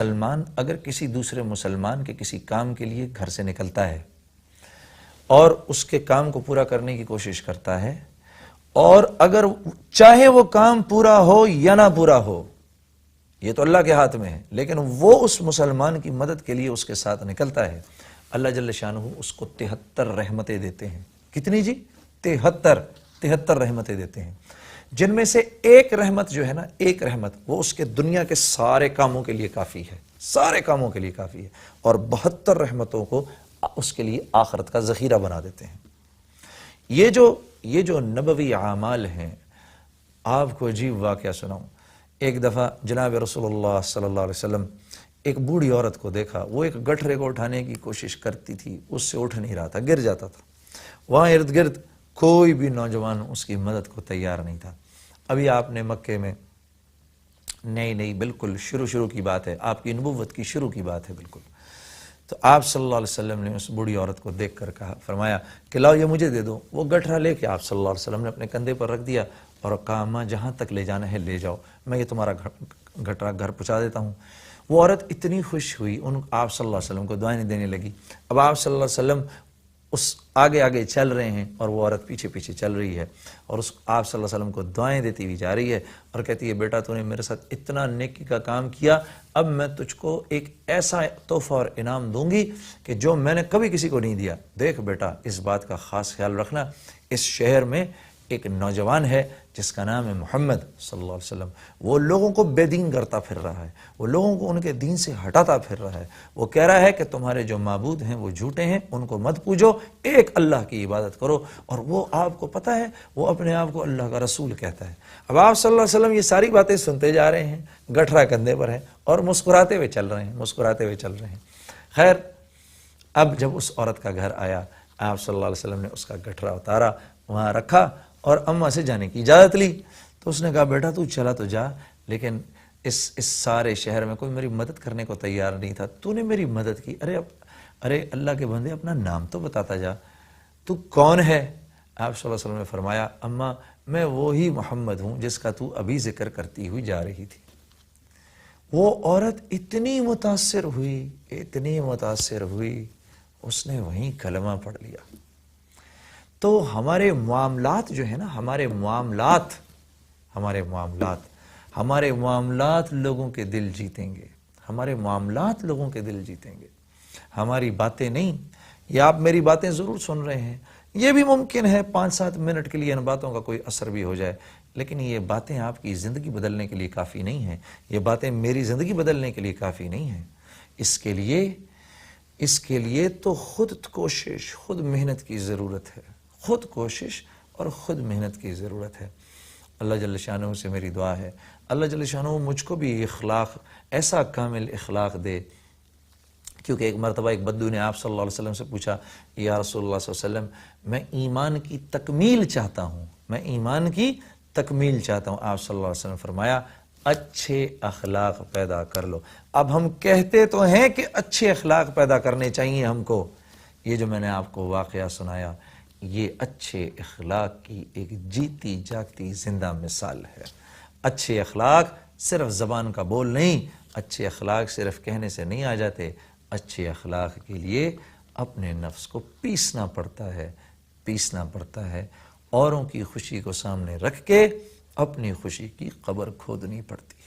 مسلمان اگر کسی دوسرے مسلمان کے کسی کام کے لیے گھر سے نکلتا ہے اور اس کے کام کو پورا کرنے کی کوشش کرتا ہے، اور اگر چاہے وہ کام پورا ہو یا نہ پورا ہو، یہ تو اللہ کے ہاتھ میں ہے، لیکن وہ اس مسلمان کی مدد کے لیے اس کے ساتھ نکلتا ہے، اللہ جل شانہ اس کو 73 رحمتیں دیتے ہیں۔ کتنی جی؟ 73 رحمتیں دیتے ہیں، جن میں سے ایک رحمت جو ہے نا، ایک رحمت وہ اس کے دنیا کے سارے کاموں کے لیے کافی ہے، سارے کاموں کے لیے کافی ہے، اور 72 رحمتوں کو اس کے لیے آخرت کا ذخیرہ بنا دیتے ہیں۔ یہ جو نبوی اعمال ہیں، آپ کو عجیب واقعہ سناؤں۔ ایک دفعہ جناب رسول اللہ صلی اللہ علیہ وسلم ایک بوڑھی عورت کو دیکھا، وہ ایک گٹھرے کو اٹھانے کی کوشش کرتی تھی، اس سے اٹھ نہیں رہا تھا، گر جاتا تھا۔ وہاں ارد گرد کوئی بھی نوجوان اس کی مدد کو تیار نہیں تھا۔ ابھی آپ نے مکے میں نئی بالکل شروع کی بات ہے، آپ کی نبوت کی شروع کی بات ہے بالکل، تو آپ صلی اللہ علیہ وسلم نے اس بوڑھی عورت کو دیکھ کر کہا، فرمایا کہ لاؤ یہ مجھے دے دو۔ وہ گٹھرا لے کے آپ صلی اللہ علیہ وسلم نے اپنے کندھے پر رکھ دیا اور کہا، ماں جہاں تک لے جانا ہے لے جاؤ، میں یہ تمہارا گٹھرا گھر پہنچا دیتا ہوں۔ وہ عورت اتنی خوش ہوئی، آپ صلی اللہ علیہ وسلم کو دعائیں دینے لگی۔ اب آپ صلی اللہ علیہ وسلم اس آگے چل رہے ہیں اور وہ عورت پیچھے چل رہی ہے، اور آپ صلی اللہ علیہ وسلم کو دعائیں دیتی ہوئی جا رہی ہے اور کہتی ہے، بیٹا تو نے میرے ساتھ اتنا نیکی کا کام کیا، اب میں تجھ کو ایک ایسا تحفہ اور انعام دوں گی کہ جو میں نے کبھی کسی کو نہیں دیا۔ دیکھ بیٹا، اس بات کا خاص خیال رکھنا، اس شہر میں ایک نوجوان ہے جس کا نام ہے محمد صلی اللہ علیہ وسلم، وہ لوگوں کو بے دین کرتا پھر رہا ہے، وہ لوگوں کو ان کے دین سے ہٹاتا پھر رہا ہے، وہ کہہ رہا ہے کہ تمہارے جو معبود ہیں وہ جھوٹے ہیں، ان کو مت پوجو، ایک اللہ کی عبادت کرو، اور وہ آپ کو پتہ ہے وہ اپنے آپ کو اللہ کا رسول کہتا ہے۔ اب آپ صلی اللہ علیہ وسلم یہ ساری باتیں سنتے جا رہے ہیں، گٹھرا کندھے پر ہے اور مسکراتے ہوئے چل رہے ہیں۔ خیر، اب جب اس عورت کا گھر آیا، آپ صلی اللہ علیہ وسلم نے اس کا گٹھرا اتارا، وہاں رکھا اور اماں سے جانے کی اجازت لی، تو اس نے کہا، بیٹا تو چلا تو جا، لیکن اس سارے شہر میں کوئی میری مدد کرنے کو تیار نہیں تھا، تو نے میری مدد کی، ارے اللہ کے بندے اپنا نام تو بتاتا جا، تو کون ہے؟ آپ صلی اللہ علیہ وسلم نے فرمایا، اماں میں وہی محمد ہوں جس کا تو ابھی ذکر کرتی ہوئی جا رہی تھی۔ وہ عورت اتنی متاثر ہوئی، اس نے وہیں کلمہ پڑھ لیا۔ تو ہمارے معاملات جو ہے نا، ہمارے معاملات لوگوں کے دل جیتیں گے، ہماری باتیں نہیں۔ یا آپ میری باتیں ضرور سن رہے ہیں، یہ بھی ممکن ہے 5-7 منٹ کے لیے ان باتوں کا کوئی اثر بھی ہو جائے، لیکن یہ باتیں آپ کی زندگی بدلنے کے لیے کافی نہیں ہیں، یہ باتیں میری زندگی بدلنے کے لیے کافی نہیں ہیں۔ اس کے لیے تو خود کوشش، خود محنت کی ضرورت ہے، خود کوشش اور خود محنت کی ضرورت ہے۔ اللہ جل شانہ سے میری دعا ہے، اللہ جل شانہ مجھ کو بھی اخلاق، ایسا کامل اخلاق دے، کیونکہ ایک مرتبہ ایک بدو نے آپ صلی اللہ علیہ وسلم سے پوچھا، یا رسول اللہ صلی اللہ علیہ وسلم، میں ایمان کی تکمیل چاہتا ہوں۔ آپ صلی اللہ علیہ وسلم فرمایا، اچھے اخلاق پیدا کر لو۔ اب ہم کہتے تو ہیں کہ اچھے اخلاق پیدا کرنے چاہیے ہم کو، یہ جو میں نے آپ کو واقعہ سنایا، یہ اچھے اخلاق کی ایک جیتی جاگتی زندہ مثال ہے۔ اچھے اخلاق صرف زبان کا بول نہیں، اچھے اخلاق صرف کہنے سے نہیں آ جاتے، اچھے اخلاق کے لیے اپنے نفس کو پیسنا پڑتا ہے، اوروں کی خوشی کو سامنے رکھ کے اپنی خوشی کی قبر کھودنی پڑتی ہے۔